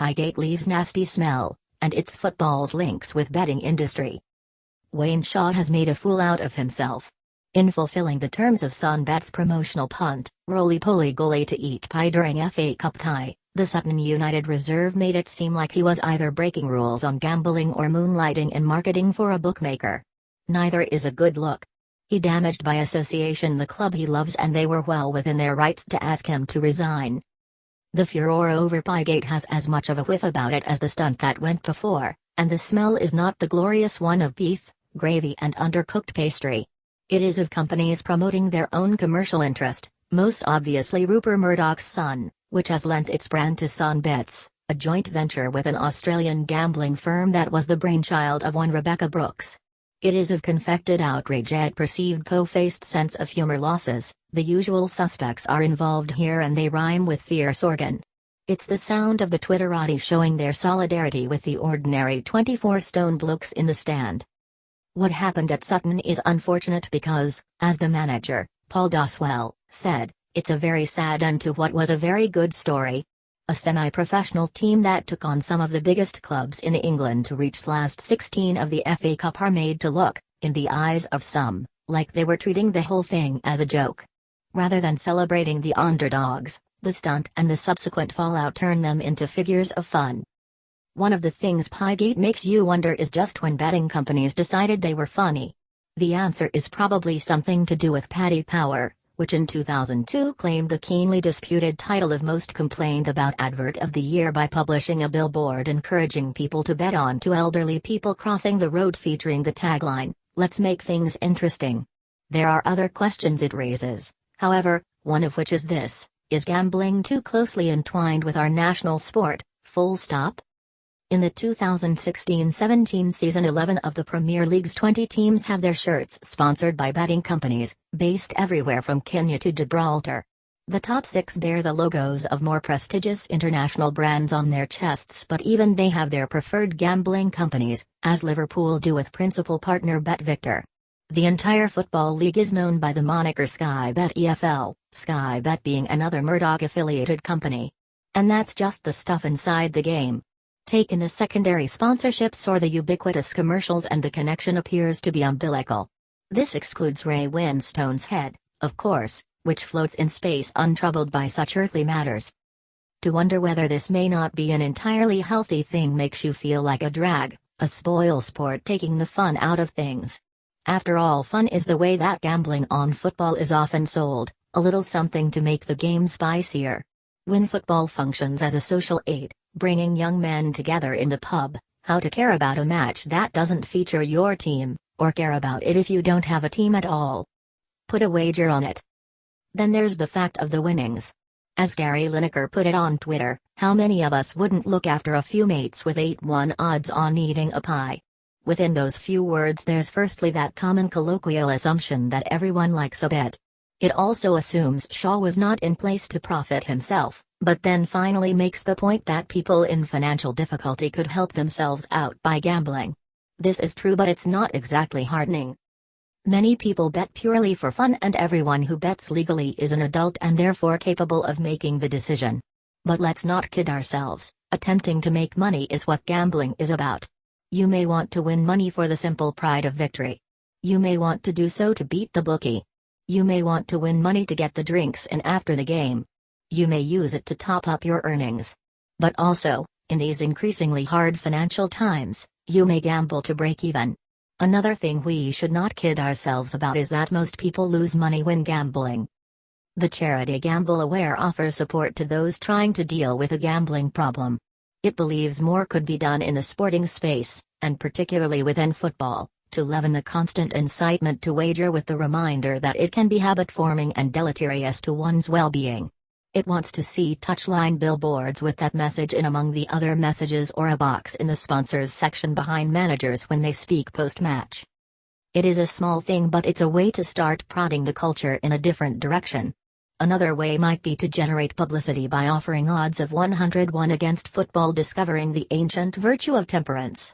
Pygate leaves nasty smell, and it's football's links with betting industry. Wayne Shaw has made a fool out of himself. In fulfilling the terms of Sunbet's promotional punt, roly-poly goalie to eat pie during FA Cup tie, the Sutton United reserve made it seem like he was either breaking rules on gambling or moonlighting in marketing for a bookmaker. Neither is a good look. He damaged by association the club he loves, and they were well within their rights to ask him to resign. The furor over Pygate has as much of a whiff about it as the stunt that went before, and the smell is not the glorious one of beef, gravy and undercooked pastry. It is of companies promoting their own commercial interest, most obviously Rupert Murdoch's Sun, which has lent its brand to Sunbets, a joint venture with an Australian gambling firm that was the brainchild of one Rebecca Brooks. It is of confected outrage at perceived po-faced sense of humor losses. The usual suspects are involved here and they rhyme with fierce organ. It's the sound of the Twitterati showing their solidarity with the ordinary 24-stone blokes in the stand. What happened at Sutton is unfortunate because, as the manager, Paul Doswell, said, it's a very sad end to what was a very good story. A semi-professional team that took on some of the biggest clubs in England to reach last 16 of the FA Cup are made to look, in the eyes of some, like they were treating the whole thing as a joke. Rather than celebrating the underdogs, the stunt and the subsequent fallout turn them into figures of fun. One of the things Pygate makes you wonder is just when betting companies decided they were funny. The answer is probably something to do with Paddy Power, which in 2002 claimed the keenly disputed title of Most Complained About Advert of the Year by publishing a billboard encouraging people to bet on two elderly people crossing the road featuring the tagline, "Let's make things interesting." There are other questions it raises, however, one of which is this: is gambling too closely entwined with our national sport, full stop? In the 2016-17 season, 11 of the Premier League's 20 teams have their shirts sponsored by betting companies, based everywhere from Kenya to Gibraltar. The top 6 bear the logos of more prestigious international brands on their chests, but even they have their preferred gambling companies, as Liverpool do with principal partner BetVictor. The entire football league is known by the moniker Sky Bet EFL, Sky Bet being another Murdoch-affiliated company. And that's just the stuff inside the game. Take in the secondary sponsorships or the ubiquitous commercials and the connection appears to be umbilical. This excludes Ray Winstone's head, of course, which floats in space untroubled by such earthly matters. To wonder whether this may not be an entirely healthy thing makes you feel like a drag, a spoil sport taking the fun out of things. After all, fun is the way that gambling on football is often sold, a little something to make the game spicier. When football functions as a social aid, bringing young men together in the pub, how to care about a match that doesn't feature your team, or care about it if you don't have a team at all? Put a wager on it. Then there's the fact of the winnings. As Gary Lineker put it on Twitter, how many of us wouldn't look after a few mates with 8-1 odds on eating a pie? Within those few words there's firstly that common colloquial assumption that everyone likes a bet. It also assumes Shaw was not in place to profit himself, but then finally makes the point that people in financial difficulty could help themselves out by gambling. This is true, but it's not exactly heartening. Many people bet purely for fun, and everyone who bets legally is an adult and therefore capable of making the decision. But let's not kid ourselves, attempting to make money is what gambling is about. You may want to win money for the simple pride of victory. You may want to do so to beat the bookie. You may want to win money to get the drinks in after the game. You may use it to top up your earnings. But also, in these increasingly hard financial times, you may gamble to break even. Another thing we should not kid ourselves about is that most people lose money when gambling. The charity Gamble Aware offers support to those trying to deal with a gambling problem. It believes more could be done in the sporting space, and particularly within football, to leaven the constant incitement to wager with the reminder that it can be habit-forming and deleterious to one's well-being. It wants to see touchline billboards with that message in among the other messages, or a box in the sponsors section behind managers when they speak post-match. It is a small thing, but it's a way to start prodding the culture in a different direction. Another way might be to generate publicity by offering odds of 101 against football, discovering the ancient virtue of temperance.